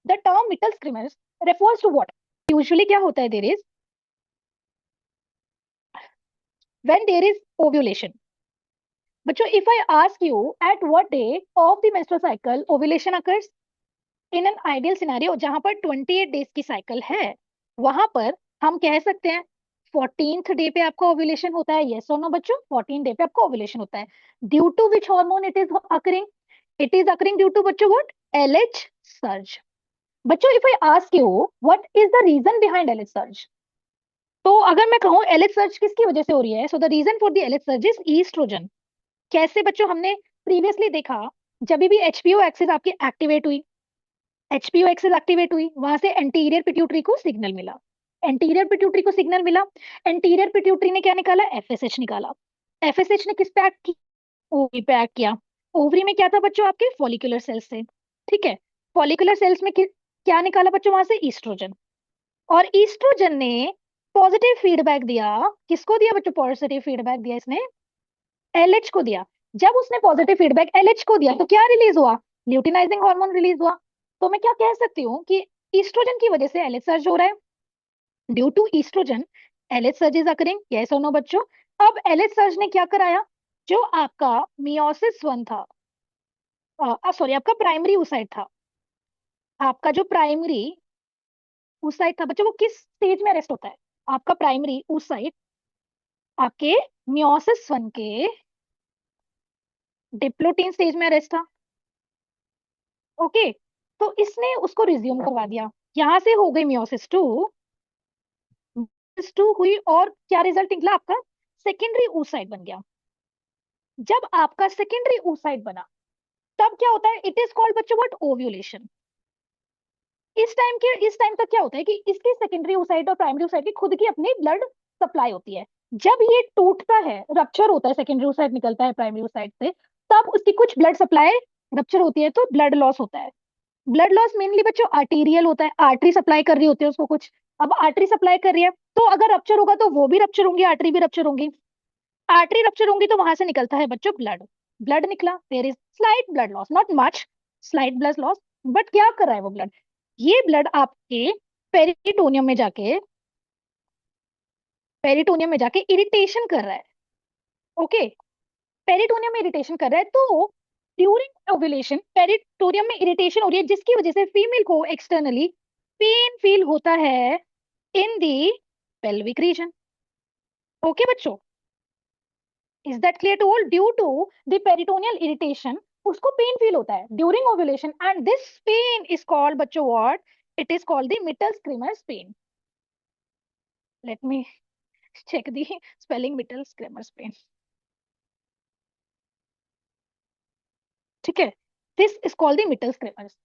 The term mittelschmerz refers to what? Usually क्या होता है, there is when there is ovulation. बच्चों, if I ask you at what day of the menstrual cycle ovulation occurs, in an ideal scenario जहां पर 28 days की cycle है, वहां पर हम कह सकते हैं 14th डे पे आपका ओव्यूलेशन होता है. यस और नो बच्चों? 14 डे पे आपका ओव्यूलेशन होता है. Due to which hormone it is occurring? It is occurring due to बच्चों व्हाट? LH surge. बच्चों, if I ask you what is the reason behind LH surge, तो अगर मैं कहूँ एलएच सर्ज किसकी वजह से हो रही है, so the reason for the LH surge is oestrogen. कैसे बच्चों? हमने प्रीवियसली देखा, जब भी एचपीओ एक्सिस आपकी एक्टिवेट हुई, एचपीओ एक्सिस एक्टिवेट हुई, वहां से एंटीरियर पिट्यूटरी को सिग्नल मिला. एंटीरियर पिट्यूटरी को सिग्नल मिला, एंटीरियर पिट्यूटरी ने क्या निकाला? एफएसएच निकाला. एफएसएच ने किस पे एक्ट किया? ओवरी पे एक्ट किया. ओवरी में क्या था बच्चों? आपके फॉलिकुलर सेल्स थे. ठीक है. फॉलिकुलर सेल्स में क्या निकाला बच्चों? वहां से ईस्ट्रोजन. और ईस्ट्रोजन ने पॉजिटिव फीडबैक दिया. किसको दिया बच्चों पॉजिटिव फीडबैक दिया? इसने एलएच को दिया. जब उसने पॉजिटिव फीडबैक एलएच को दिया तो क्या रिलीज हुआ? ल्यूटिनाइजिंग हार्मोन रिलीज हुआ. तो मैं क्या कह सकती हूँ कि ईस्ट्रोजन की वजह से एलएच सर्ज हो रहा है. Due to oestrogen LH surge is occurring. Yes और नो बच्चों? अब एलएच सर्ज ने क्या कराया? जो आपका मियोसिस वन था, सॉरी, आपका प्राइमरी oocyte था, आपका जो प्राइमरी oocyte था बच्चों, वो किस स्टेज में अरेस्ट होता है? आपका प्राइमरी oocyte आपके मियोसिस वन के डिप्लोटीन स्टेज में अरेस्ट था. ओके. तो इसने उसको रिज्यूम करवा दिया. यहां से हो गई मियोसिस टू. मियोसिस टू हुई और क्या रिजल्ट निकला? आपका सेकेंडरी oocyte बन गया. जब आपका सेकेंडरी oocyte बना, तब क्या होता है? इट इज कॉल्ड बच्चों व्हाट? ओव्यूलेशन. इस टाइम तक क्या होता है कि इसकी सेकेंडरी oocyte और प्राइमरी oocyte की खुद की अपनी ब्लड सप्लाई होती है. जब ये टूटता है, रप्चर होता है, सेकेंडरी oocyte निकलता है प्राइमरी oocyte से, तब उसकी कुछ ब्लड सप्लाई रप्चर होती है, तो ब्लड लॉस होता है. ब्लड लॉस मेनली बच्चों आर्टीरियल होता है. आर्टरी सप्लाई कर रही होती है उसको कुछ. अब आर्टरी सप्लाई कर रही है, तो अगर रप्चर होगा तो वो भी रप्चर होंगी, आर्टरी भी रप्चर होंगी. आर्टरी रप्चर होंगी तो वहां से निकलता है बच्चों ब्लड. ब्लड निकला, there is slight blood loss, not much, slight blood loss. But क्या कर रहा है वो ब्लड? ये ब्लड आपके पेरिटोनियम में जाके इरिटेशन कर रहा है. ओके. पेरिटोनियम में इरिटेशन कर रहा है, तो ड्यूरिंग ओव्यूलेशन पेरिटोनियम में इरिटेशन हो रही है, जिसकी वजह से फीमेल को एक्सटर्नली पेन फील होता है in the pelvic region. Okay बच्चों, is that clear to all? Due to the peritoneal irritation उसको पेन फील होता है during ovulation, and this pain is called बच्चों what? It is called the mittelschmerz pain. Let me check the spelling mittelschmerz pen. ठीक है. This is called the मिटल स्क्रीमर्स.